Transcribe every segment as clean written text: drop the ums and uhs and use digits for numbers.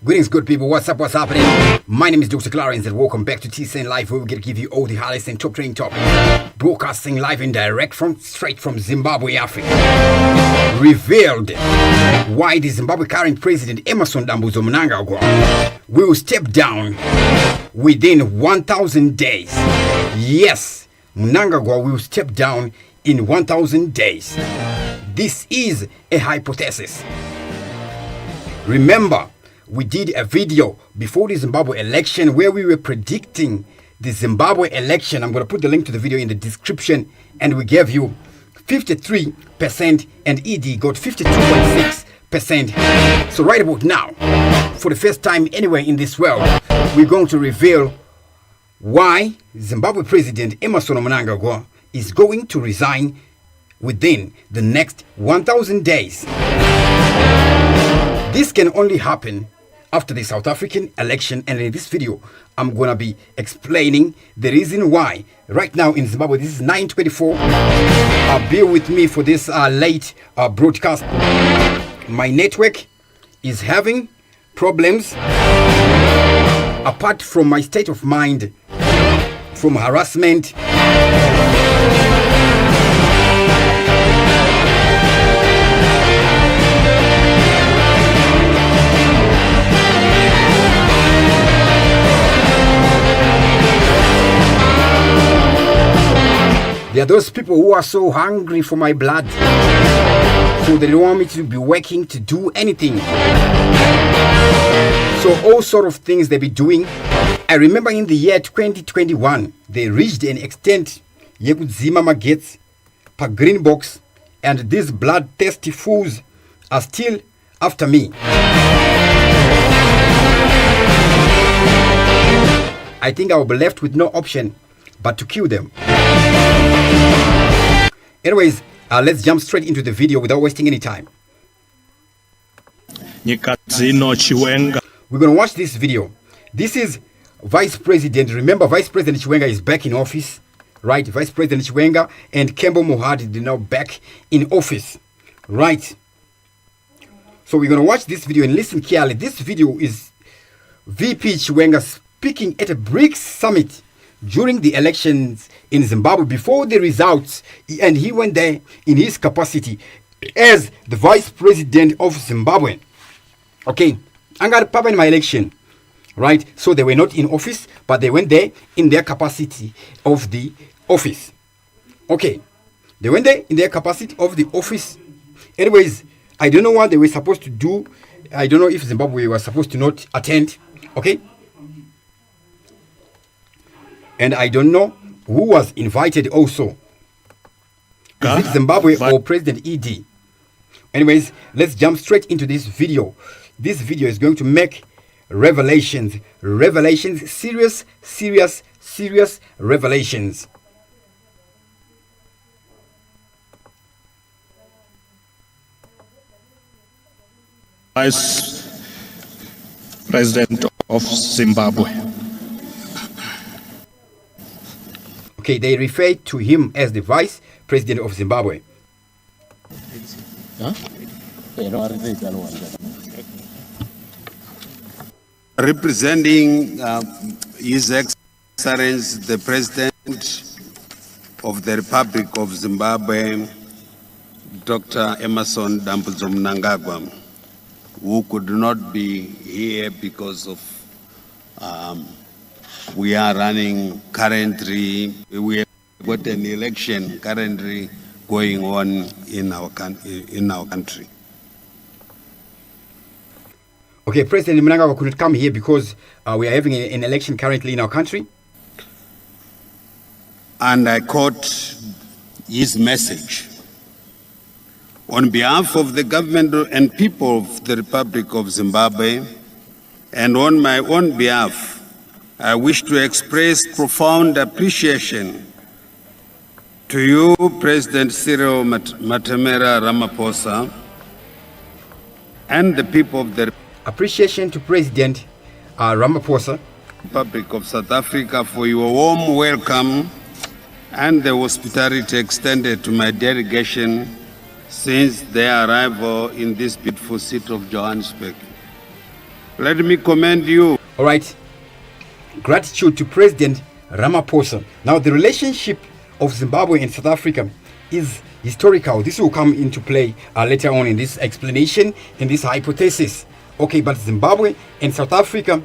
Greetings, good people. What's up? What's happening? My name is Dr. Clarence, and welcome back to TCN Live, where we get to give you all the highlights and top trending topics. Broadcasting live and direct straight from Zimbabwe, Africa. Revealed why the Zimbabwe current president Emmerson Mnangagwa will step down within 1,000 days. Yes, Mnangagwa will step down in 1,000 days. This is a hypothesis. Remember, we did a video before the Zimbabwe election where we were predicting the Zimbabwe election. I'm going to put the link to the video in the description. And we gave you 53% and ED got 52.6%. So right about now, for the first time anywhere in this world, we're going to reveal why Zimbabwe President Emmerson Mnangagwa is going to resign within the next 1,000 days. This can only happen after the South African election, and in this video I'm gonna be explaining the reason why. Right now in Zimbabwe, this is 9:24. Bear with me for this late broadcast. My network is having problems. Apart from my state of mind from harassment, there are those people who are so hungry for my blood, so they don't want me to be working to do anything. So all sort of things they be doing. I remember in the year 2021, they reached an extent yekudzima magets pa green box, and these bloodthirsty fools are still after me. I think I will be left with no option but to kill them. Anyways, let's jump straight into the video without wasting any time. We're gonna watch this video. This is Vice President. Remember, Vice President Chiwenga is back in office, right? Vice President Chiwenga and Kembo Mohadi are now back in office, right? So we're gonna watch this video and listen carefully. This video is VP Chiwenga speaking at a BRICS summit during the elections in Zimbabwe before the results, and he went there in his capacity as the vice president of Zimbabwe. Okay, I got papa in my election, right? So they were not in office, but they went there in their capacity of the office. Okay, they went there in their capacity of the office. Anyways, I don't know what they were supposed to do. I don't know if Zimbabwe was supposed to not attend. Okay. And I don't know who was invited also. Is it Zimbabwe or President ED? Anyways, let's jump straight into this video. This video is going to make revelations. Revelations. Serious revelations. Vice President of Zimbabwe. Okay, they refer to him as the Vice President of Zimbabwe. Representing His Excellency the President of the Republic of Zimbabwe, Dr. Emmerson Mnangagwa, who could not be here because of we are running currently, we have got an election currently going on in our country. Okay, President Mnangagwa couldn't come here because we are having an election currently in our country. And I caught his message. On behalf of the government and people of the Republic of Zimbabwe, and on my own behalf, I wish to express profound appreciation to you, President Cyril Matamela Ramaphosa, and the people of the Appreciation to President Ramaphosa, Republic of South Africa, for your warm welcome and the hospitality extended to my delegation since their arrival in this beautiful city of Johannesburg. let me commend you. All right. Gratitude to President Ramaphosa. Now, the relationship of Zimbabwe and South Africa is historical. This will come into play later on in this explanation, in this hypothesis. Okay, but Zimbabwe and South Africa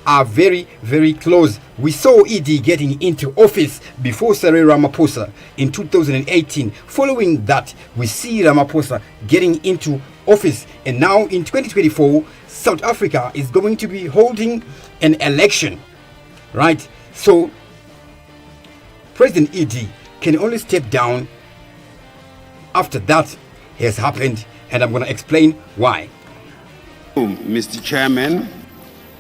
are very, very close. We saw ED getting into office before Cyril Ramaphosa in 2018. Following that, we see Ramaphosa getting into office. And now in 2024, South Africa is going to be holding an election, right? So President ED can only step down after that has happened, and I'm going to explain why. Mr. Chairman,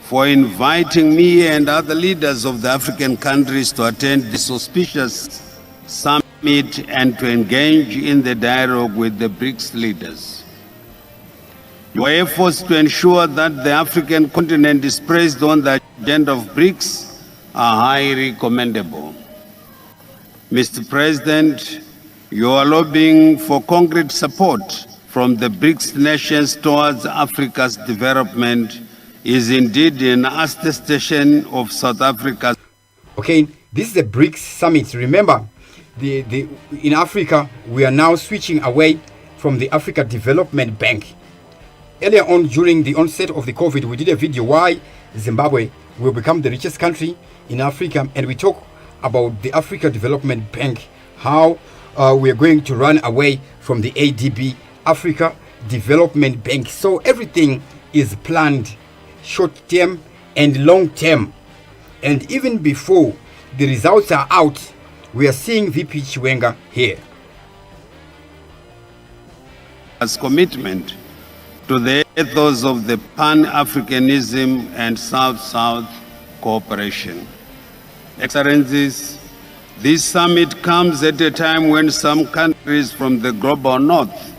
for inviting me and other leaders of the African countries to attend this auspicious summit and to engage in the dialogue with the BRICS leaders. Your efforts to ensure that the African continent is placed on the agenda of BRICS are highly commendable. Mr. President, your lobbying for concrete support from the BRICS nations towards Africa's development is indeed an attestation of South Africa's. Okay, this is the BRICS summit. Remember, in Africa, we are now switching away from the Africa Development Bank. Earlier on, during the onset of the COVID, we did a video why Zimbabwe will become the richest country in Africa, and we talk about the Africa Development Bank, how we are going to run away from the ADB, Africa Development Bank. So everything is planned, short term and long term. And even before the results are out, we are seeing VP Chiwenga here. As commitment to the ethos of the Pan-Africanism and South-South cooperation. Excellencies, this summit comes at a time when some countries from the global north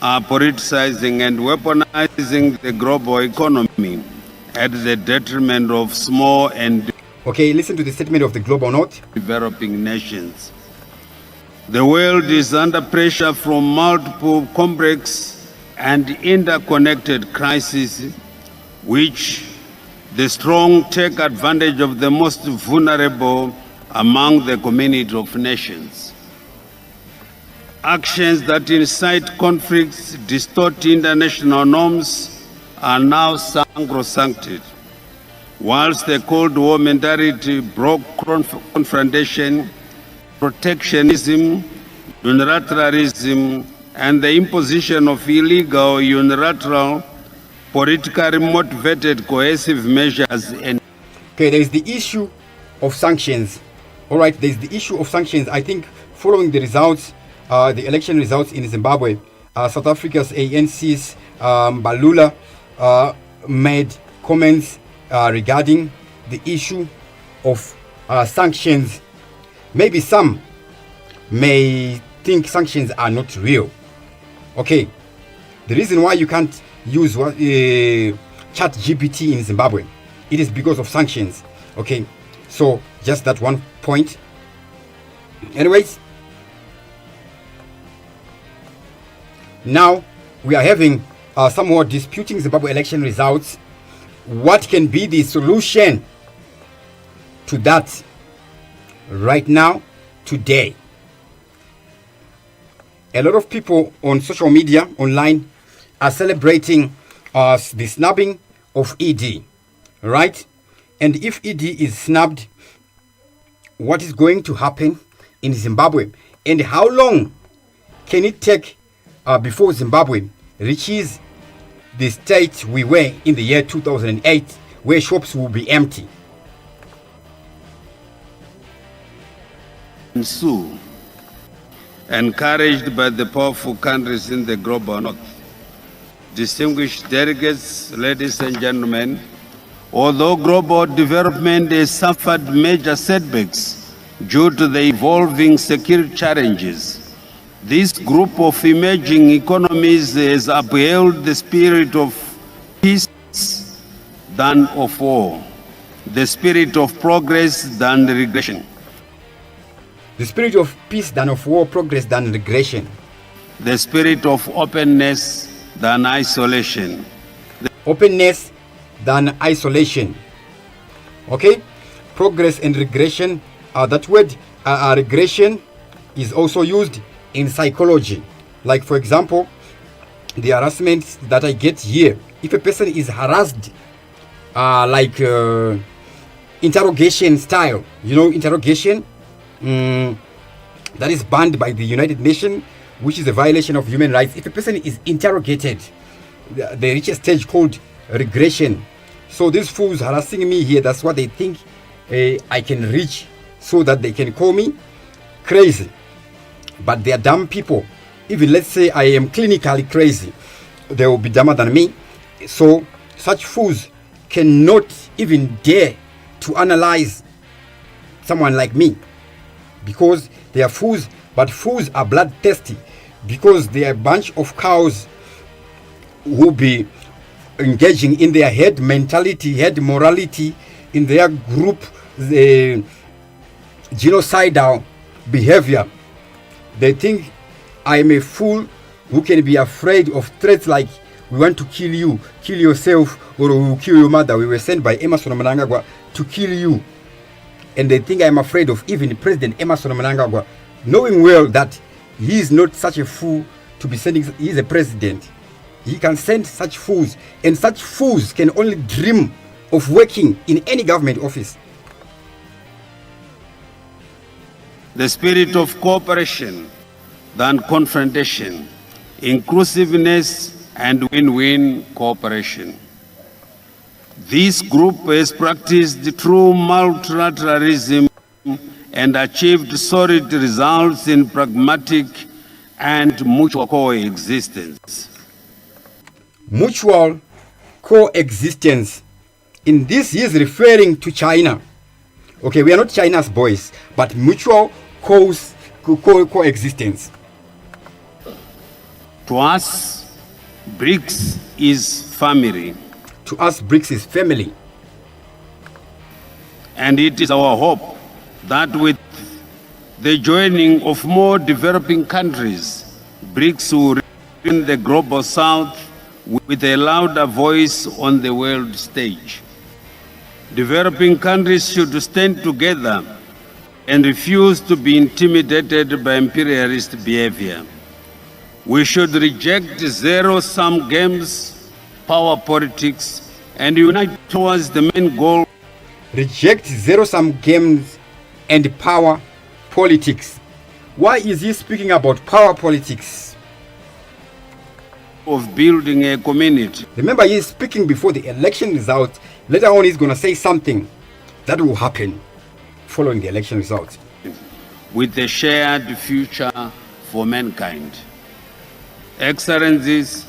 are politicizing and weaponizing the global economy at the detriment of small and Okay, listen to the statement of the global north. Developing nations. The world is under pressure from multiple complex and interconnected crises, which the strong take advantage of the most vulnerable among the community of nations. Actions that incite conflicts, distort international norms, are now sacrosanct. Whilst the Cold War mentality broke confrontation, protectionism, unilateralism, and the imposition of illegal, unilateral, politically motivated coercive measures. Okay, there is the issue of sanctions. All right, there is the issue of sanctions. I think following the results, the election results in Zimbabwe, South Africa's ANC's Balula made comments regarding the issue of sanctions. Maybe some may think sanctions are not real. Okay, the reason why you can't use ChatGPT in Zimbabwe, it is because of sanctions. Okay, so just that one point. Anyways, now we are having some more disputing Zimbabwe election results. What can be the solution to that right now, today? A lot of people on social media, online, are celebrating the snubbing of ED, right? And if ED is snubbed, what is going to happen in Zimbabwe? And how long can it take before Zimbabwe reaches the state we were in the year 2008, where shops will be empty? Ensue, encouraged by the powerful countries in the global north. Distinguished delegates, ladies and gentlemen, although global development has suffered major setbacks due to the evolving security challenges, this group of emerging economies has upheld the spirit of peace than of war, the spirit of progress than regression. The spirit of peace than of war, progress than regression. The spirit of openness than isolation. Openness than isolation. Okay, progress and regression. That word regression is also used in psychology. Like for example, the harassment that I get here. If a person is harassed, like interrogation style, interrogation, that is banned by the United Nations, which is a violation of human rights. If a person is interrogated, they reach a stage called regression. So these fools harassing me here, that's what they think I can reach, so that they can call me crazy. But they are dumb people. Even let's say I am clinically crazy, they will be dumber than me. So such fools cannot even dare to analyze someone like me, because they are fools. But fools are bloodthirsty, because they are a bunch of cows who be engaging in their head mentality, head morality, in their group, the genocidal behavior. They think I am a fool who can be afraid of threats like, we want to kill you, kill yourself, or we will kill your mother. We were sent by Emerson Mnangagwa to kill you. And they think I am afraid of even President Emerson Mnangagwa, knowing well that he is not such a fool to be sending. He is a president. He can send such fools, and such fools can only dream of working in any government office. The spirit of cooperation than confrontation, inclusiveness and win-win cooperation. This group has practiced true multilateralism and achieved solid results in pragmatic and mutual coexistence. Mutual coexistence. In this, he is referring to China. Okay, we are not China's boys, but mutual coexistence. To us, BRICS is family. To us, BRICS is family. And it is our hope that with the joining of more developing countries, BRICS will represent the global south with a louder voice on the world stage. Developing countries should stand together and refuse to be intimidated by imperialist behavior. We should reject zero-sum games, power politics, and unite towards the main goal. Reject zero-sum games and power politics. Why is he speaking about power politics? Of building a community. Remember, he is speaking before the election results. Later on, he's going to say something that will happen following the election results. With a shared future for mankind. Excellencies,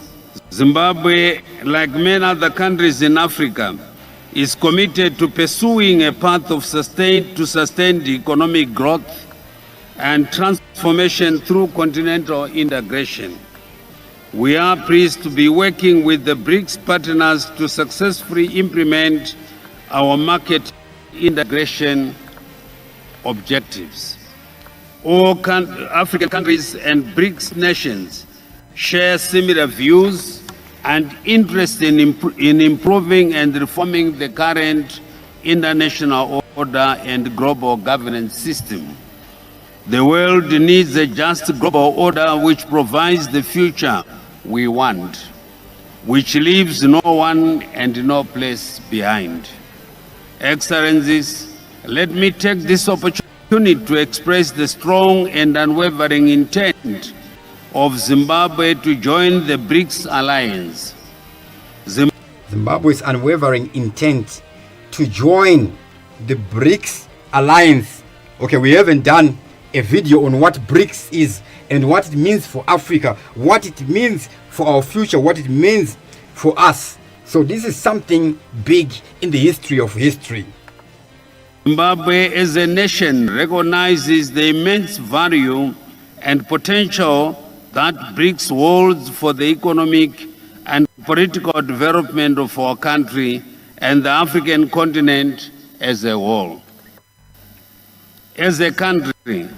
Zimbabwe, like many other countries in Africa, is committed to pursuing a path of sustained economic growth and transformation through continental integration. We are pleased to be working with the BRICS partners to successfully implement our market integration objectives. All African countries and BRICS nations share similar views and interest in improving and reforming the current international order and global governance system. The world needs a just global order which provides the future we want, which leaves no one and no place behind. Excellencies, let me take this opportunity to express the strong and unwavering intent of Zimbabwe to join the BRICS alliance. Zimbabwe's unwavering intent to join the BRICS alliance. Okay, we haven't done a video on what BRICS is and what it means for Africa, what it means for our future, what it means for us. So this is something big in the history of history. Zimbabwe as a nation recognizes the immense value and potential that BRICS holds for the economic and political development of our country and the African continent as a whole. As a country,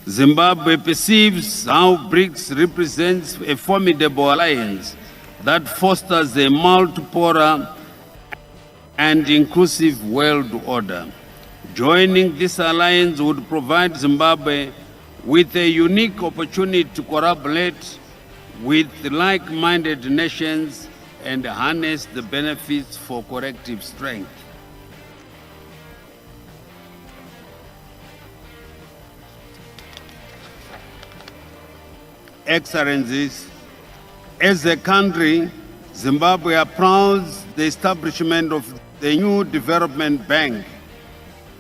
Zimbabwe perceives how BRICS represents a formidable alliance that fosters a multipolar and inclusive world order. Joining this alliance would provide Zimbabwe with a unique opportunity to collaborate with like-minded nations and harness the benefits for collective strength. Excellencies, as a country, Zimbabwe applauds the establishment of the new development bank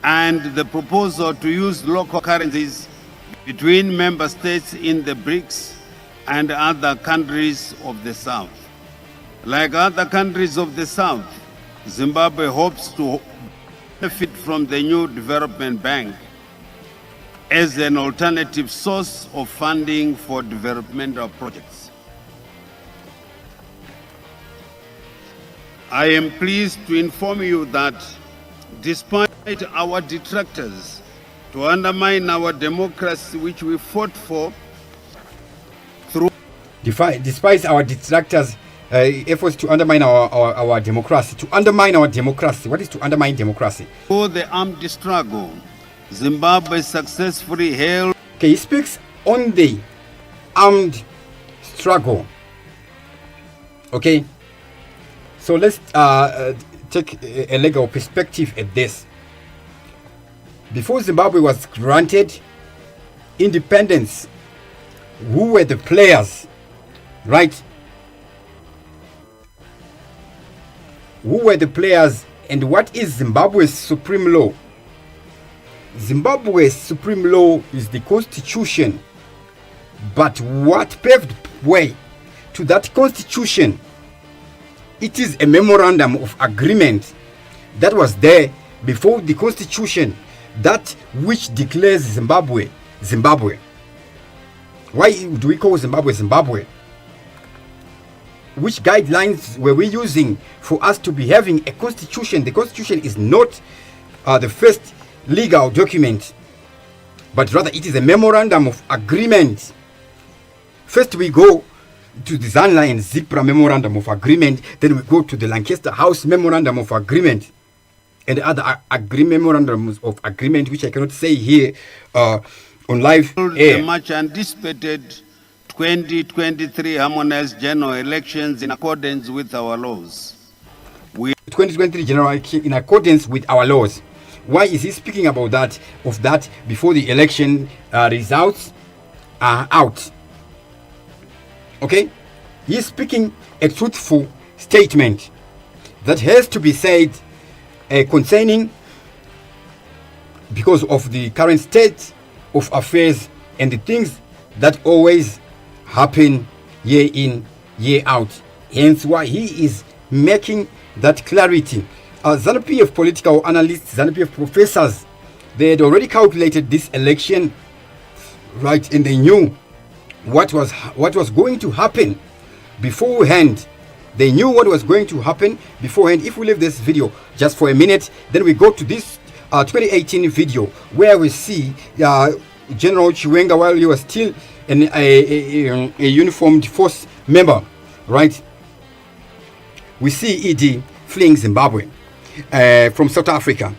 and the proposal to use local currencies between member states in the BRICS and other countries of the South. Like other countries of the South, Zimbabwe hopes to benefit from the new development bank as an alternative source of funding for developmental projects. I am pleased to inform you that despite our detractors to undermine our democracy, which we fought for through... Despite our detractors' efforts to undermine our democracy, what is to undermine democracy? For the armed struggle, Zimbabwe successfully held... Okay, he speaks on the armed struggle. Okay, so let's take a legal perspective at this. Before Zimbabwe was granted independence, who were the players, right? Who were the players, and what is Zimbabwe's supreme law? Zimbabwe's supreme law is the constitution, but what paved way to that constitution? It is a memorandum of agreement that was there before the constitution, that which declares Zimbabwe, Zimbabwe. Why do we call Zimbabwe, Zimbabwe? Which guidelines were we using for us to be having a constitution? The constitution is not the first legal document, but rather it is a memorandum of agreement. First we go to the Zanla and Zipra memorandum of agreement, then we go to the Lancaster House memorandum of agreement, and other memorandums of agreement, which I cannot say here on live air. The much anticipated 2023 harmonized general elections in accordance with our laws. 2023 general election in accordance with our laws. Why is he speaking about that, of that, before the election results are out? Okay, he's speaking a truthful statement that has to be said concerning, because of the current state of affairs and the things that always happen year in, year out. Hence why he is making that clarity. ZANU-PF political analysts, ZANU-PF professors, they had already calculated this election, right, and they knew what was going to happen beforehand. They knew what was going to happen beforehand. If we leave this video just for a minute, then we go to this 2018 video where we see General Chiwenga, while he was still a uniformed force member, right? We see ED fleeing Zimbabwe from South Africa.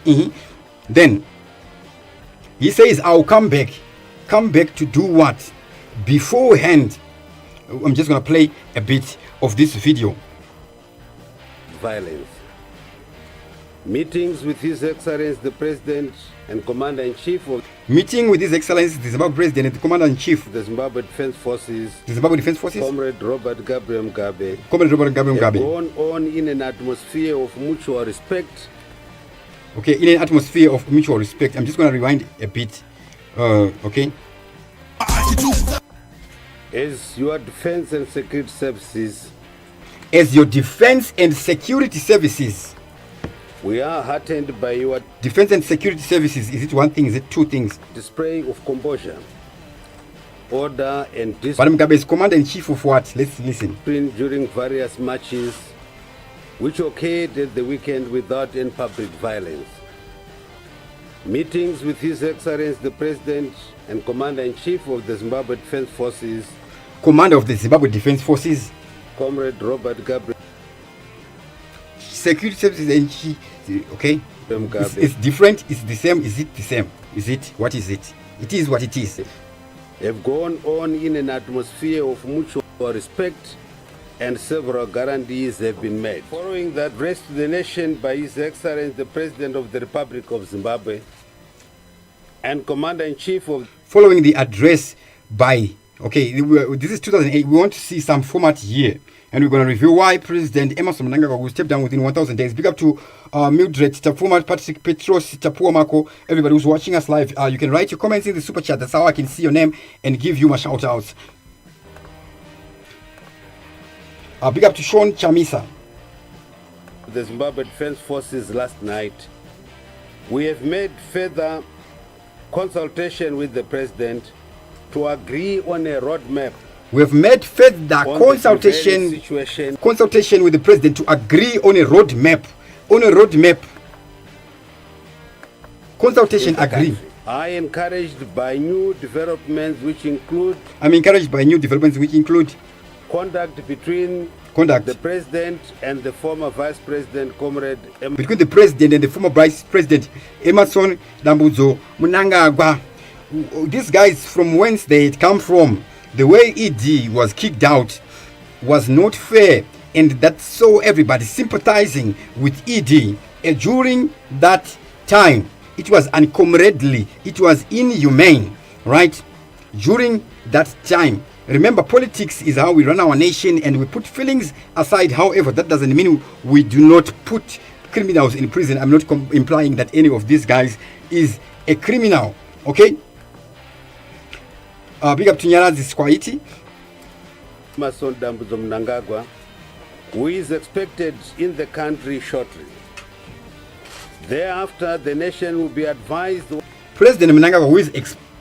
Then he says, I'll come back to do what? Beforehand. I'm just going to play a bit of this video. Violence. Meetings with His Excellency the President and Commander-in-Chief of... Meeting with His Excellency the Zimbabwe President and the Commander-in-Chief the Zimbabwe Defense Forces. The Zimbabwe Defense Forces. Comrade Robert Gabriel Mugabe. Gone on in an atmosphere of mutual respect. Okay, in an atmosphere of mutual respect. I'm just going to rewind a bit. Okay. As your defense and security services. As your defense and security services. We are heartened by your defense and security services. Is it one thing? Is it two things? Display of composure, order, and discipline. Mugabe is commander-in-chief of what? Let's listen. During various marches, which occurred at the weekend without any public violence. Meetings with His Excellency the President and Commander-in-Chief of the Zimbabwe Defense Forces. Commander of the Zimbabwe Defense Forces. Comrade Robert Gabriel. security services and okay, it's different, it's the same. Is it the same? Is it, what is it? It is what it is. Have gone on in an atmosphere of mutual respect, and several guarantees have been made. Following the address to the nation by His Excellency the President of the Republic of Zimbabwe and Commander-in-Chief of... Following the address by, okay, this is 2008, we want to see some format here. And we're going to review why President Emerson Mnangagwa will step down within 1,000 days. Big up to Mildred Tapuma, Patrick Petros, Tapua Mako, everybody who's watching us live. You can write your comments in the super chat. That's how I can see your name and give you my shout outs. Big up to Sean Chamisa. The Zimbabwe Defense Forces last night. We have made further consultation with the President to agree on a roadmap. We have made further consultation with the President to agree on a roadmap. Consultation agree. I'm encouraged by new developments which include conduct between the President and the former Vice President, Comrade Emerson. Between the President and the former Vice President, Emerson Dambudzo Mnangagwa. These guys, from whence they had come from, the way ED was kicked out was not fair, and that saw everybody sympathizing with ED. And during that time, it was uncomradely, it was inhumane, right? During that time, remember, politics is how we run our nation, and we put feelings aside. However, that doesn't mean we do not put criminals in prison. I'm not implying that any of these guys is a criminal, okay? Big up to Nyarazi Squaiti. Emerson Dambudzo Mnangagwa, who is expected in the country shortly. Thereafter, the nation will be advised. President Mnangagwa, who is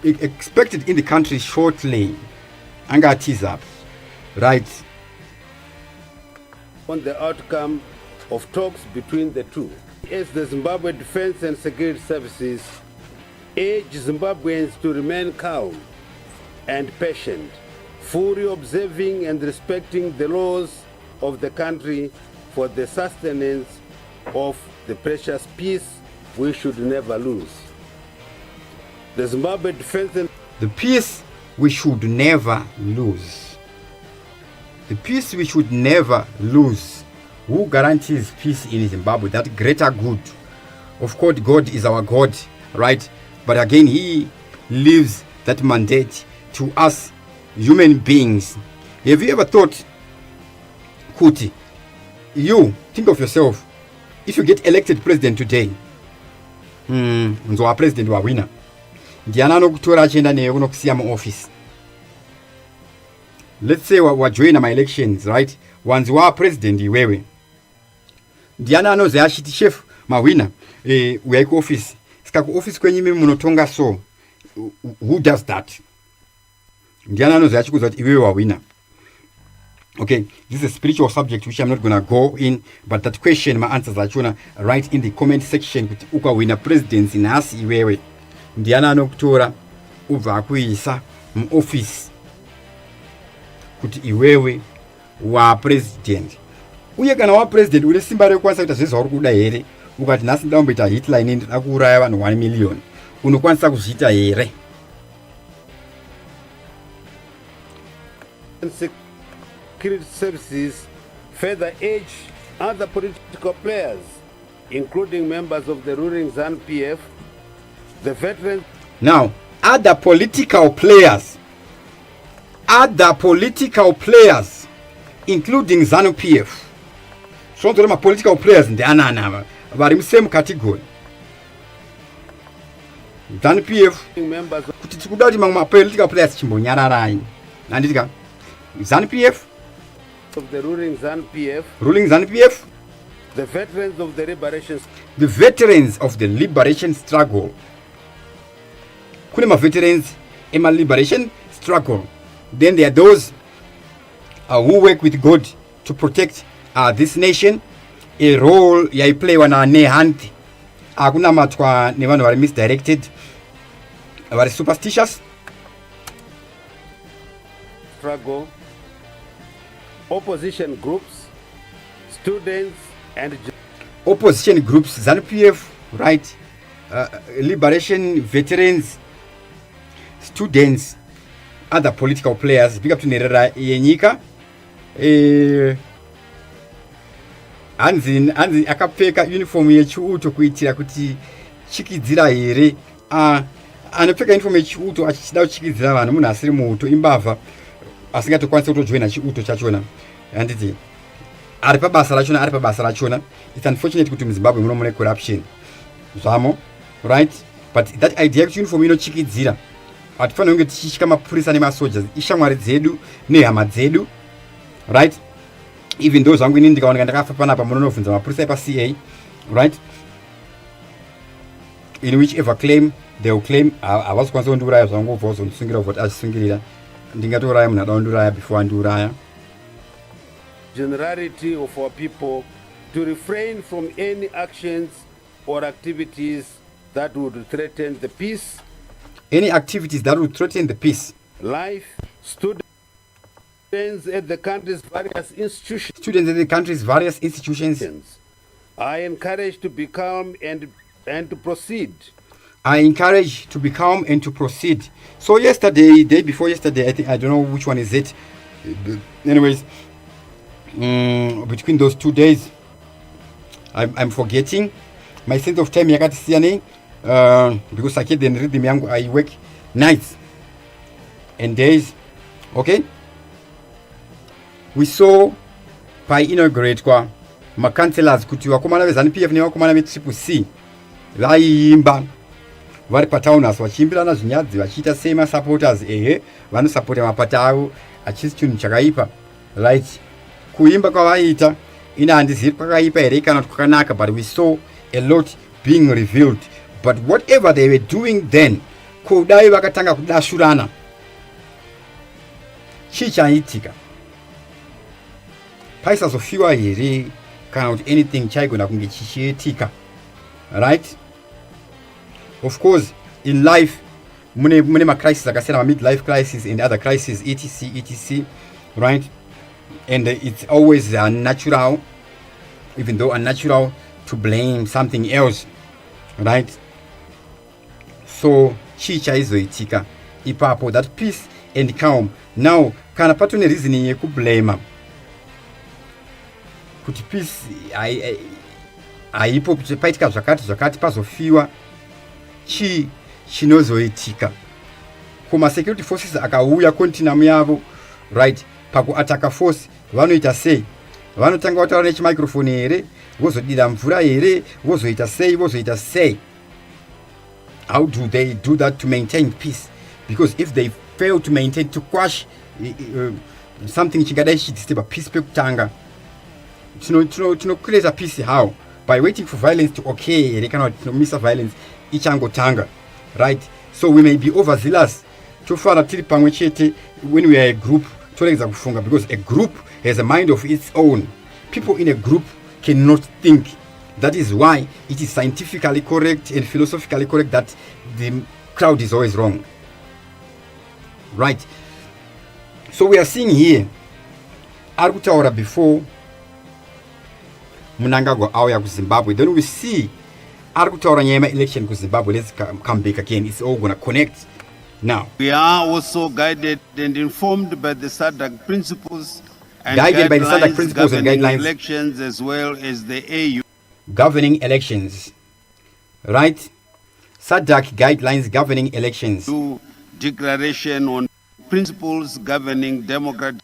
expected in the country shortly. Anga tease up, right? On the outcome of talks between the two. As the Zimbabwe Defense and Security Services urge Zimbabweans to remain calm and patient, fully observing and respecting the laws of the country for the sustenance of the precious peace we should never lose. The Zimbabwe Defense and the peace we should never lose. The peace we should never lose. Who guarantees peace in Zimbabwe? That greater good. Of course, God is our God, right? But again, He leaves that mandate to us human beings. Have you ever thought, Kuti, you think of yourself, if you get elected president today, nzo president wa winner, ndiana anokutora achienda newe unokusiya mu office. Let's say wajoina my elections, right? Wanzi wa president iwewe, ndiana anoze ashiti chef mawina uya ku office. Sika ku office kwenye mimi munotonga so. Who does that? Ndiana anoze achikuza kuti iwewe wawina. Okay, this is a spiritual subject which I'm not gonna go in, but that question, my answers are chuna right in the comment section. Kuti ukawina presidency nasi iwewe, ndiana anokutora ubva kuisa mu office kuti iwewe wa president. Uye kana wa president ule simba rekwanisa kuita zvese uri kuda here, ukati nhasi ndaomboita hitline ndida kuuraya vanhu 1 million, unokwanisa kuzviita here? Security services further urge other political players, including members of the ruling ZANU-PF, the veterans. Now, other political players, including ZANU-PF. So, to them political players in the anana, but in the same category. ZANU-PF members of political players, ZANU-PF. Of the ruling ZANU-PF, the veterans of the liberation struggle. Kunema veterans in liberation struggle. Then there are those who work with God to protect this nation. A role ya play wana ne hand. Akuna matwa ne vanu vari misdirected, vari superstitious. Struggle. Opposition groups, students, and opposition groups, ZANU-PF, right, liberation veterans, students, other political players, big up to Nerera yenyika. Anzi akapfeka uniform yechiuto kuitira kuti chikidzira here. Anopfeka uniform yechiuto achichida kuchikidzira vanhu munhu asiri muuto imbavha asingatokwanisa kutojoina chiuto chachona. Handiti ari pabasa rachona. It's unfortunate kuti muZimbabwe muno mune corruption zvamo, right? But that idea kuti uniform inochikidzira, hatifanira kunge tichitya mapurisa nemasoldiers, ishamwari dzedu nehama dzedu, right? Even though zvangu inini ndikaoneka ndakafa panapa munonobvunza mapurisa epa-CA, right? In whichever claim they will claim havazokwanisa kundiuraya zvangu ubva uzondisungira vhoti achisungirira ndingatouraya munhu ada kundiuraya before andiuraya. Generality of our people to refrain from any actions or activities that would threaten the peace. Any activities that would threaten the peace. Life, students at the country's various institutions. Students at the country's various institutions. I encourage to be calm and to proceed. I encourage to be calm and to proceed. So yesterday, day before yesterday, I don't know which one is it. Anyways, between those 2 days, I'm forgetting. My sense of time yakati siyane, because I can't rhythm yangu. I work nights and days. Okay, we saw by inaugurate kwa councillors kuti vakomana veZANU-PF nevakomana veCCC vaimba vari pataunas vachiimbirana zvinyadzi vachiita sema supporters vanosapota mapata avo achisi chinhu chakaipa, right? Kuimba kwavaita ina handizivi kwakaipa here kana kuti kwakanaka, but we saw a lot being revealed. But whatever they were doing then, kudai vakatanga kudashurana, chii chaitika? Paisazofiwa here kana kuti anything chaigona kunge chichiitika, right? Of course, in life, mune ma-crisis akasiyana, midlife crisis and other crises, etc, right? And it's always unnatural, even though unnatural, to blame something else, right? So chii chaizoitika ipapo, that peace and calm. Now kana patone reasoning yekublame kuti peace haipo, paitika zvakati pazofiwa, chii chinozoitika? Kuma security forces akauya kontinam yavo, right, pakuataka force vanoita sei? Vanotanga kutaura nechimicrophone here, vozodira mvura here, vozoita sei? How do they do that to maintain peace? Because if they fail to maintain, to quash something chingadai chichidisturba peace pekutanga, create a peace how? By waiting for violence to okay, they cannot miss violence ichangotanga, right? So we may be overzealous tofara tiri pamwe chete when we are a group toregeza kufunga, because a group has a mind of its own. People in a group cannot think. That is why it is scientifically correct and philosophically correct that the crowd is always wrong, right? So we are seeing here arikutaura before Mnangagwa auya ku Zimbabwe, then we see arikutaura nyaya election ku Zimbabwe. Let's come back again, it's all gonna connect now. We are also guided and informed by the SADC principles and guidelines elections, as well as the AU governing elections, right? SADC guidelines governing elections. Declaration on principles governing democratic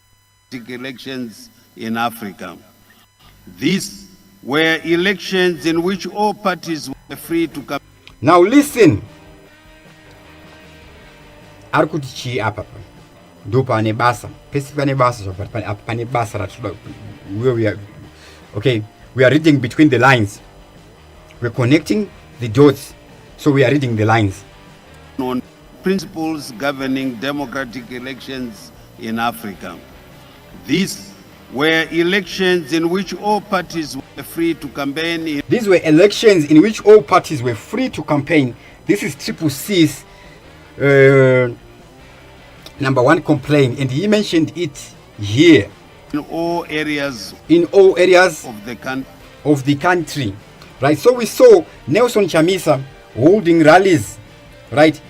elections in Africa. These were elections in which all parties were free to come. Now listen. Arikuti chi apa dupa ne basa pesipa ne basa pane basa ratuda where we are. Okay, we are reading between the lines, we're connecting the dots, so we are reading the lines on principles governing democratic elections in Africa. These were elections in which all parties were free to campaign. These were elections in which all parties were free to campaign. This is Triple C's number one complaint, and he mentioned it here. In all areas of the country, right? So we saw Nelson Chamisa holding rallies, right?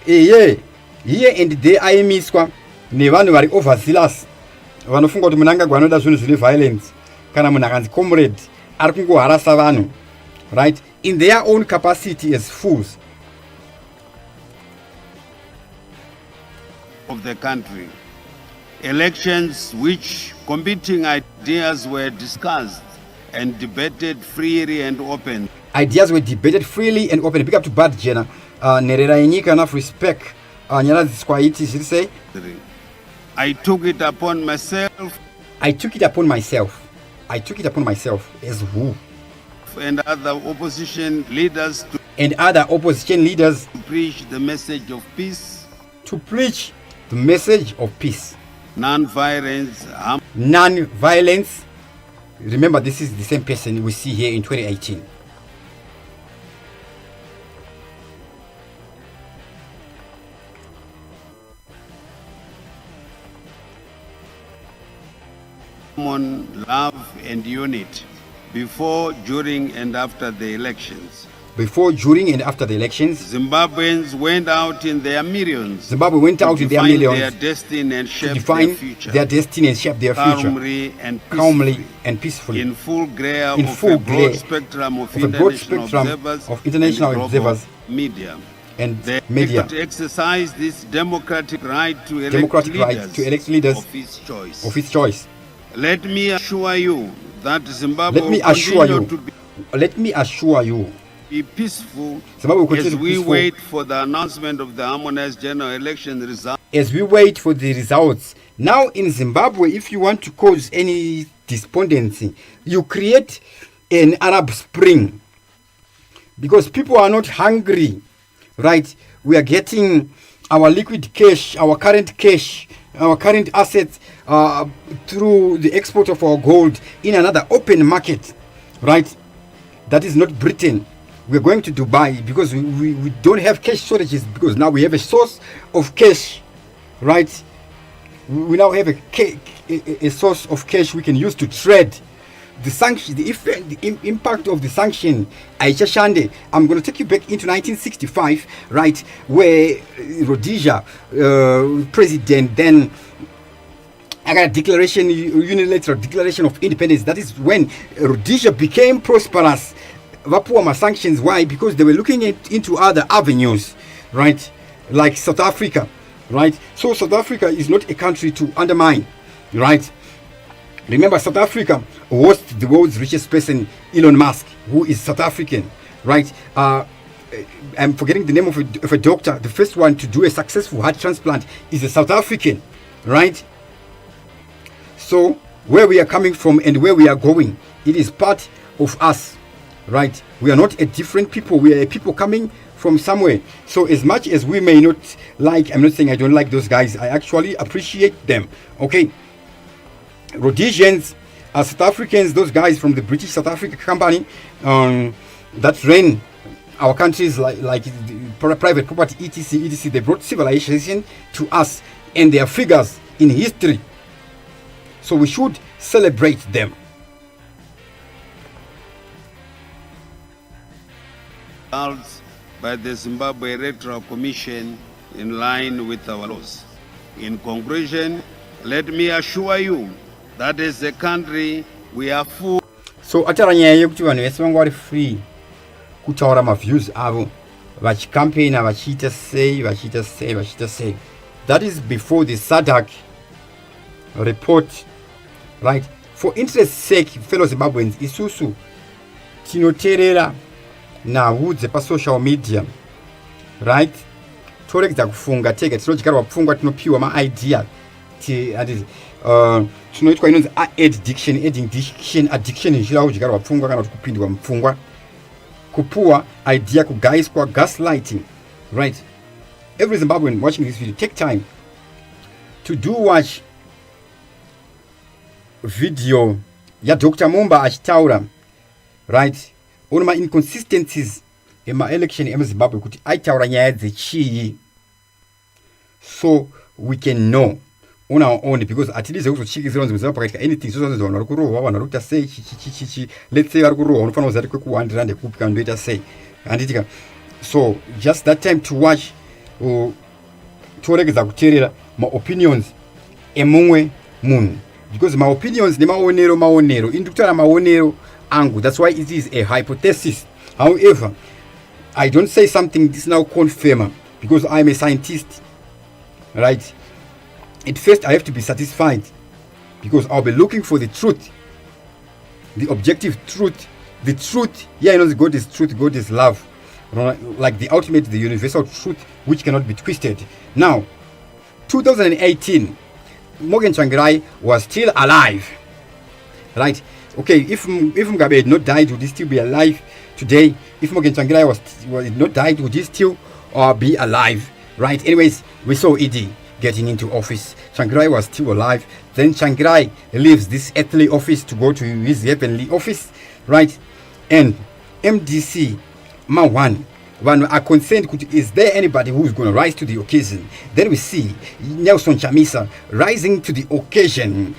Here and there aimiswa nevanhu vari overzealous vanofunga kuti munhu angagwa anoda zvinhu zvine violence kana munhu akanzi comrade ari kungoharasa vanhu, right, in their own capacity as fools of the country. Elections which competing ideas were discussed and debated freely and open. Ideas were debated freely and open. Big up to Bad Jena. Nerera yenyika enough respect. Nyala zisquaiti say. I took it upon myself. I took it upon myself. I took it upon myself as who? And other opposition leaders to preach the message of peace. To preach the message of peace. Non-violence. Non-violence. Remember, this is the same person we see here in 2018. Common love and unity before, during, and after the elections. Before, during, and after the elections, Zimbabweans went out in their millions. Zimbabwe went out in their millions their destiny and shape to define their future. Their destiny and shape their future calmly and peacefully. In full glare in of full a broad glare spectrum of international observers media. And they media exercise this democratic right to elect leaders of its choice. Let me assure you that Zimbabwe let me assure you be peaceful as we wait for the announcement of the harmonized general election results. As we wait for the results. Now in Zimbabwe, if you want to cause any despondency, you create an Arab Spring. Because people are not hungry, right? We are getting our liquid cash, our current assets through the export of our gold in another open market, right? That is not Britain. We're going to Dubai because we don't have cash shortages, because now we have a source of cash, right? We now have a source of cash we can use to trade. The sanction, the impact of the sanction, Aisha Shande. I'm going to take you back into 1965, right, where Rhodesia, president, then I got a declaration, unilateral declaration of independence. That is when Rhodesia became prosperous. Vapuama sanctions. Why? Because they were looking into other avenues, right? Like South Africa, right? So South Africa is not a country to undermine, right? Remember, South Africa hosts the world's richest person, Elon Musk, who is South African, right? I'm forgetting the name of a doctor. The first one to do a successful heart transplant is a South African, right? So where we are coming from and where we are going, it is part of us. Right, we are not a different people. We are a people coming from somewhere. So as much as we may not like, I'm not saying I don't like those guys, I actually appreciate them. Okay, Rhodesians are South Africans, those guys from the British South Africa company that ran our countries like private property, etc. They brought civilization to us, and their figures in history. So we should celebrate them. By the Zimbabwe Electoral Commission in line with our laws. In conclusion, let me assure you that as a country we are full. So ataranya yekuti vanhu vese vanga vari free kutaura maviews avo vachicampaigna vachiita sei. That is before the SADC report, right? For interest's sake, fellow Zimbabweans, isusu tinoteerera nhau dzepa-social media, right? Toregedza kufunga tega, tinodyarwa pfungwa, tinopiwa maidea, tinoitwa inonzi addiction nzira kudyarwa pfungwa kana kuti kupindwa mupfungwa, kupuwa idea, kugaiswa, gaslighting, right? Every Zimbabwean watching this video, take time to do watch video ya Dr. Mumba achitaura, right? On my inconsistencies in my election in Zimbabwe kuti aitaura nyaya dzechii, so we can know on our own, because at least also chiki zero nzima pakatika anything so vanhu vari kurohwa vanhu vari kuita sei chichichichi let's say vari kurohwa unofanira kuziva kuti kweku 100 rand ekupi kana ndoita sei handitika. So just that time to watch toregedza kuteerera maopinions emumwe munhu, because maopinions nemaonero ini ndikutaura maonero angu, that's why it is a hypothesis. However, I don't say something this now confirm, because I'm a scientist, right? At first I have to be satisfied, because I'll be looking for the truth, the objective truth, the truth. Yeah, you know, God is truth, God is love, like the ultimate, the universal truth which cannot be twisted. Now 2018, Morgan Tsvangirai was still alive, right? Okay, if Mugabe had not died, would he still be alive today? If Morgan Tsvangirai was not died, would he still be alive, right? Anyways, we saw ED getting into office. Tsvangirai was still alive. Then Tsvangirai leaves this earthly office to go to his heavenly office, right? And MDC Mawan, when are concerned, is there anybody who is going to rise to the occasion? Then we see Nelson Chamisa rising to the occasion.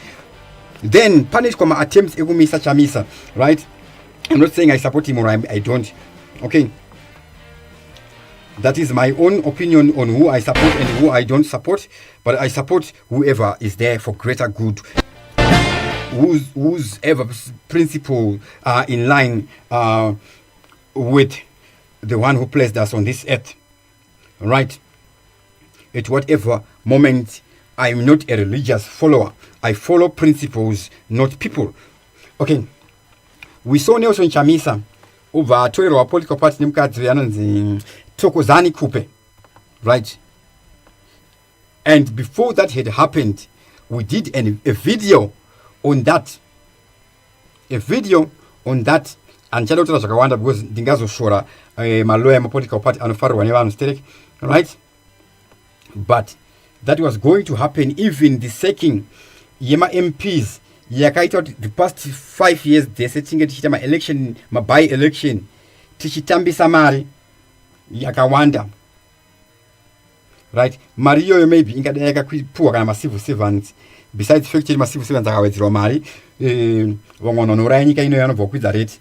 Then punish Koma attempts Egumisa Chamisa, right? I'm not saying I support him or I don't. Okay. That is my own opinion on who I support and who I don't support. But I support whoever is there for greater good. Whose ever principle are in line with the one who placed us on this earth. Right? At whatever moment, I'm not a religious follower. I follow principles, not people. Okay. We saw Nelson Chamisa over a political party named Tokozani Kupe. Right? And before that had happened, we did a video on that. A video on that. And chalo zakawanda because dingazo shora maloya ma political party anofarwa nevanhu sterek, right? But that was going to happen. Even the sacking yema MPs yakaita the past 5 years they setting tichita ma election, ma by election tichitambisa mari yakawanda, right? Mario maybe ingada yakakwipuwa kana massive servants, besides fact massive servants akawedzerwa mari vangononora nyika ino yanobva kwidza rate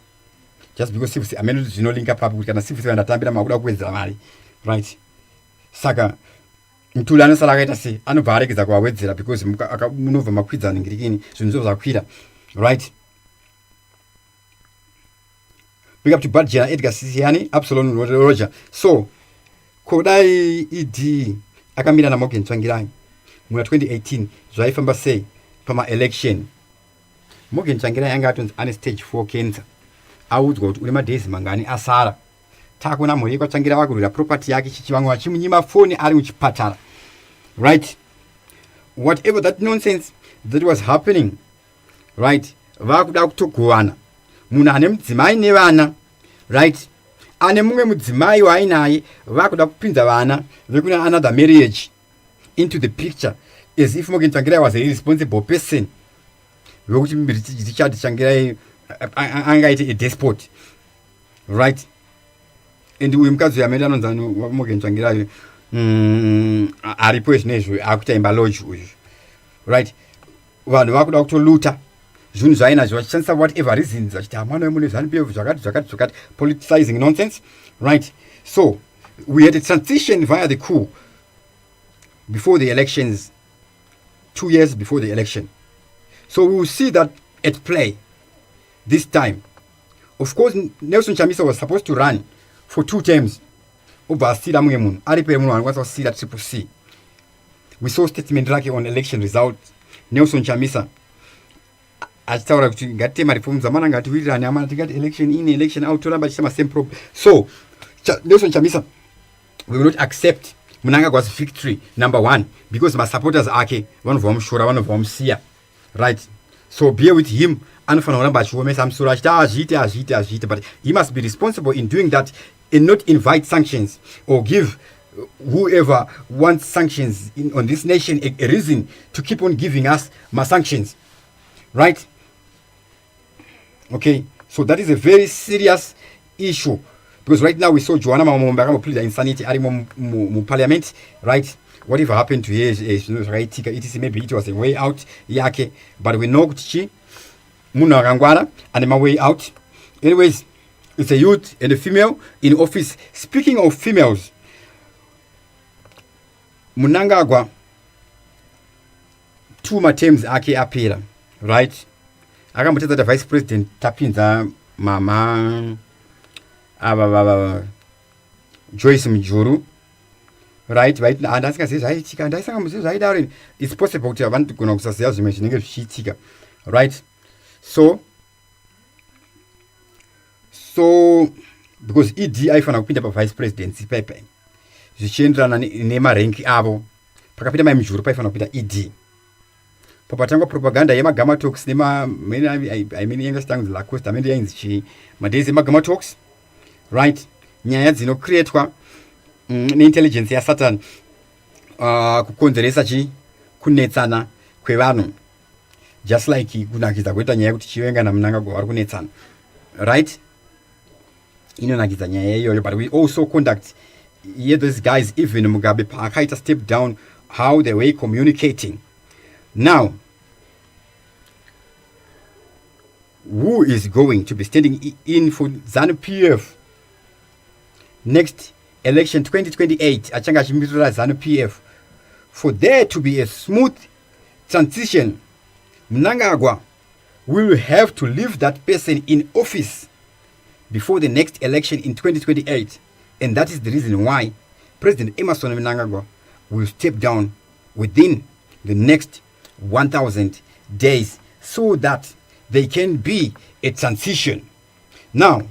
just because I mean you know link up kuti kana civil servant atambira makuda kuwedzera mari, right? Saka mtuli anosala akaita sei anobva aregedza kuwawedzera because munobva makwidza ningirikini zvinhu zvakwira, right? Big up to Badjana Edgar Sisiani, Absalom Roger. So kodai ED akamira na Morgan Tsvangirai muna 2018 zvaifamba sei pama election. Morgan Tsvangirai anga atonzi ane stage 4 cancer. Audzwa kuti uri madhezi mangani asara. Takuna mhuri kwatsvangirai vakurwira property yake chichivamwe vachimunyima foni ari muchipatara, right? Whatever that nonsense that was happening, right? Vakuda kutogovana munhu ane mudzimai nevana, right? Ane mumwe mudzimai waainaye vakuda kupinza vana vekuna another marriage into the picture, as if Morgan Tsvangirai was a responsible person. Vekuti Richard Tsvangirai angaite a despot, right? And uyu mukadzi amene anonzani Morgan Tsvangirai aripo zvinezvo akuitaimba lodge uyu, right? Vanhu vakuda kutoluta zvinhu zvainazvo vachishandisa whatever reasons vachiti mwana wemune ZANU-PF zvakati politicizing nonsense, right? So we had a transition via the coup before the elections, 2 years before the election. So we will see that at play this time. Of course, Nelson Chamisa was supposed to run for 2 terms over asira mwe munhu aripe munhu anokwanisa kusira triple C. We saw statement rake on election results. Nelson Chamisa achitaura kuti ngatitema reforms amana ngatiwirirane amana tingati election in election out toramba chisema same problem. So Nelson Chamisa we will not accept Mnangagwa's victory, number 1, because my supporters ake vanobva vamushora vanobva vamusiya, right? So bear with him. Anofanira kuramba achiomesa musoro achiti azviite, but he must be responsible in doing that and not invite sanctions or give whoever wants sanctions on this nation a reason to keep on giving us my sanctions, right? Okay, so that is a very serious issue, because right now we saw Joanna Mamombe plead insanity ari mu parliament, right? whatever happened to her zvakaitika etc, maybe it was a way out yake, but we know kuti chi munhu akangwara ane maway out. Anyways, it's a youth and a female in office. Speaking of females, Mnangagwa 2 materms ake apera, right? Akambotedza the vice president tapinza mama Joyce Mjuru, right? Right, and asikaziva zvaiitika, ndaisanga muzivo zvaidaro. It's possible kuti vanhu gona kusaziva zvimwe zvinenge zvichiitika, right? So because ED aifana kupinda pavice presidency pepe zvichienderana nemarengi avo, pakapinda mai Mjuru paifana kupinda ED. Papatangwa propaganda yemagama talks I mean English tongues la costa mende yainzi madezi magama talks, right? Nyaya dzinocreatwa neintelligence ya Satan kukonzeresa kunetsana kwevanhu, just like kunakidza kuita nyaya kuti Chiwenga naMnangagwa vari kunetsana, right? Inonakidza nyaya iyoyo, but we also conduct these guys, even Mugabe paakaita step down, how they were communicating. Now, who is going to be standing in for ZANU-PF next election 2028? Achanga chimirira ZANU-PF for there to be a smooth transition. Mnangagwa will have to leave that person in office before the next election in 2028, and that is the reason why President Emmerson Mnangagwa will step down within the next 1,000 days so that there can be a transition. Now,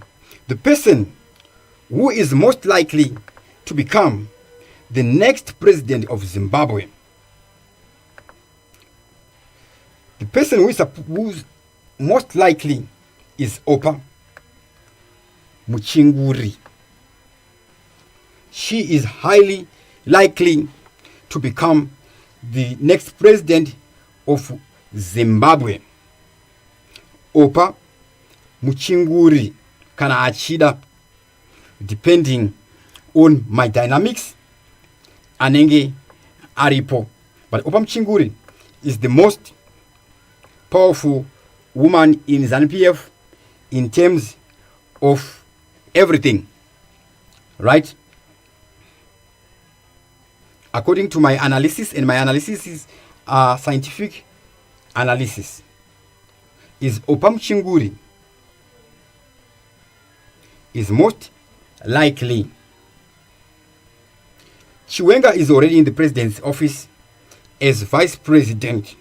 the person who is most likely to become the next president of Zimbabwe, the person who's most likely is Opa Muchinguri. She is highly likely to become the next president of Zimbabwe. Opa Muchinguri kana achida, depending on my dynamics, anenge aripo. But Opa Muchinguri is the most powerful woman in ZANU-PF in terms of everything, right? According to my analysis, and my analysis is scientific analysis, is Opa Muchinguri is most likely. Chiwenga is already in the president's office as vice president.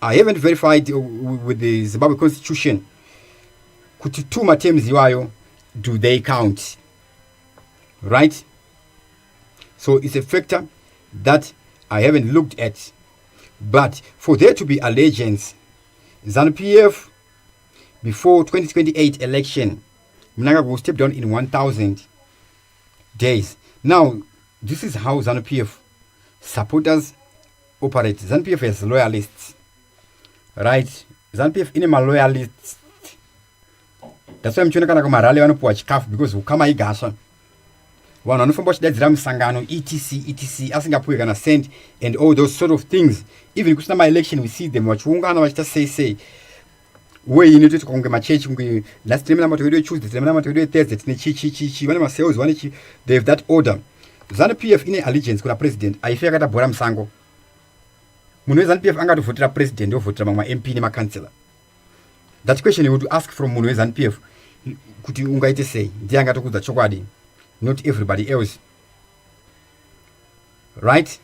I haven't verified with the Zimbabwe constitution. Kuti 2 materms iwayo, do they count? Right? So it's a factor that I haven't looked at. But for there to be allegiance, ZANU-PF before 2028 election, Mnangagwa will step down in 1,000 days. Now, this is how ZANU-PF supporters operate. ZANU-PF has loyalists, right? ZANU-PF in my loyalists. That's why I'm trying to come rally vanopuwa chikafu, because ukama igasha vanhu vanofamba vachidaidzira musangano etc asingapuwe kana send and all those sort of things. Even kusina ma-election we see them vachiungana vachita sei way inotoita kunge machechi kunge last time namato Tuesday time namato Thursday tine chi vane masales vane chi, they have that order. ZANU-PF ine allegiance kuna president aife akatabhora musango. Munhu weZANU-PF angatovhotera president ovhotera mamwe MP nemakansela. That question you would ask from munhu weZANU-PF kuti ungaite sei, ndiye angatokudza chokwadi, not everybody else, right?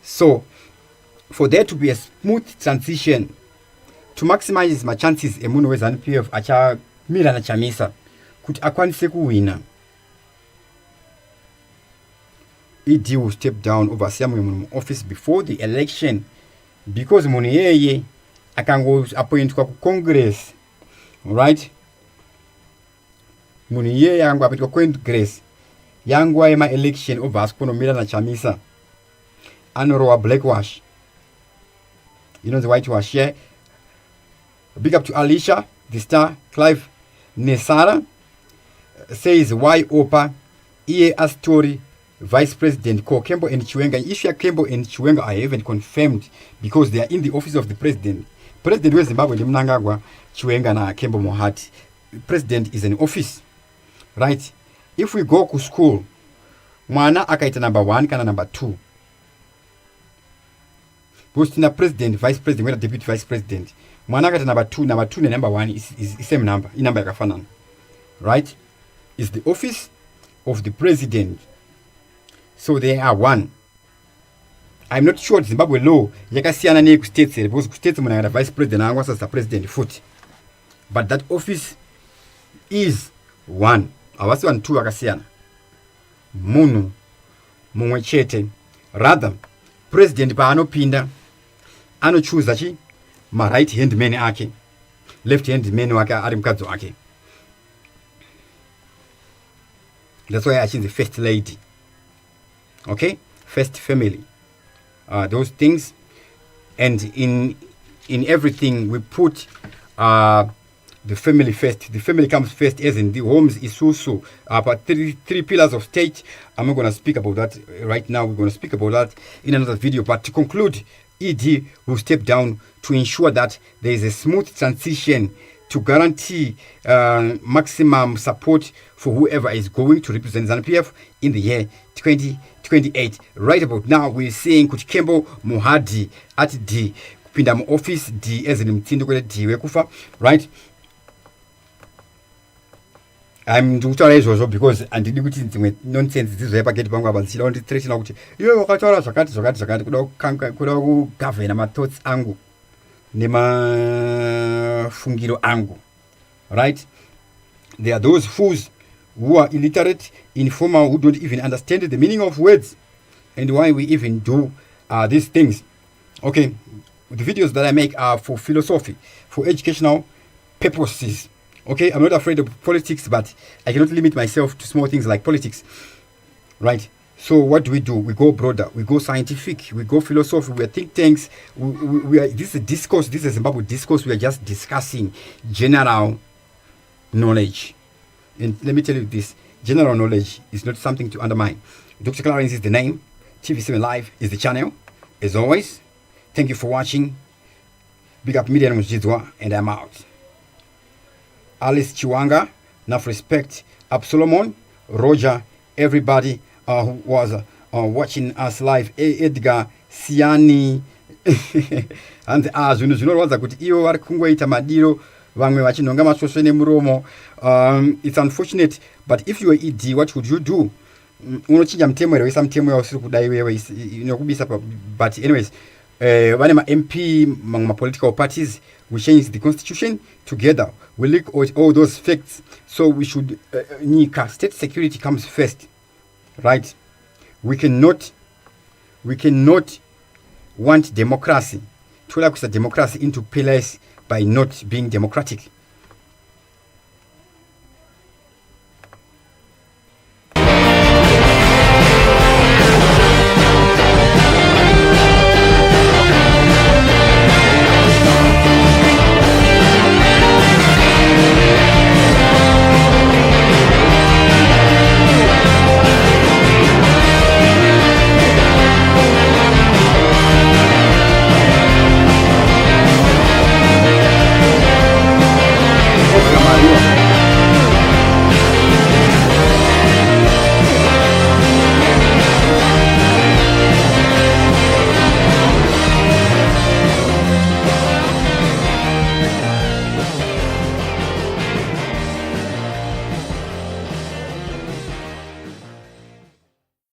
So for there to be a smooth transition, to maximize my chances emunhu weZANU-PF achamira nachamisa kuti akwanise kuwina, ED will step down overseer munhu office before the election, because munhu yeye akango appointwa ku Congress, right? Munhu yeye akango appointwa ku Congress yanguva yema-election obva asikonomira nachamisa, anorowa blackwash, inonzi whitewash. Yeah. Big up to Alicia, the star, Clive Nesara says why Opa iye a story Vice President Kembo and Chiwenga. Issue ya Kembo and Chiwenga I haven't confirmed because they are in the office of the president. President wa Zimbabwe ndi Mnangagwa, Chiwenga na Kembo Mohadi. President is an office, right? If we go to school, mwana akaita number 1 kana number 2. Because tina president, vice president, wena deputy vice president. Mwana akaita number 2 na number 1 is same number. I number yakafanana. Right? Is the office of the president. So they are one. I'm not sure Zimbabwe law yakasiyana ne ku states because ku states muna ngata vice president angwa sasa president foot. But that office is one. Awasi one two akasiyana. Munu mumwe chete. Rather president pa anopinda anochoose chi ma right hand man ake, left hand man wake ari mkadzo ake. That's why I choose the first lady. Okay, first family. Those things, and in everything we put the family first. The family comes first, as in the homes is also but three pillars of state. I'm not going to speak about that right now. We're going to speak about that in another video. But to conclude, ED will step down to ensure that there is a smooth transition to guarantee maximum support for whoever is going to represent ZANU-PF in the year 2028. Right about now, we're seeing Kuti Kembo Mohadi at the kupinda office D as in mtindo kwa D wekufa, right? I'm doing also because andidi kuti nzimwe nonsense zizoyepa gate pangu abanzira undi threaten ukuthi iwe wakatwala zvakati kuda ku govern ma thoughts angu nema fungiro angu, right? There are those fools who are illiterate, informal, who don't even understand the meaning of words and why we even do these things. Okay, the videos that I make are for philosophy, for educational purposes. Okay, I'm not afraid of politics, but I cannot limit myself to small things like politics, right? So what do? We go broader, we go scientific, we go philosophy, we are think tanks. We are, this is a discourse, this is a Zimbabwe discourse. We are just discussing general knowledge. And let me tell you this, general knowledge is not something to undermine. Dr. Clarence is the name, TV7 Live is the channel. As always, thank you for watching. Big up Media Mujizwa, and I'm out. Alice Chiwenga, enough respect, Absalomon, Roger, everybody who was watching us live, Edgar, Siani, and zvinowaza kuti ivo vari kungoita madiro vamwe vachinonga masvosve nemuromo. It's unfortunate, but if you are ED, what would you do? Unochinja mtemo here, some mtemo usiri kudai wewe inokubisa. But anyways, vane ma MP ma political parties, we change the constitution together. We look at all those facts. So we should state security comes first, right? We cannot want democracy to allow democracy into pillars by not being democratic.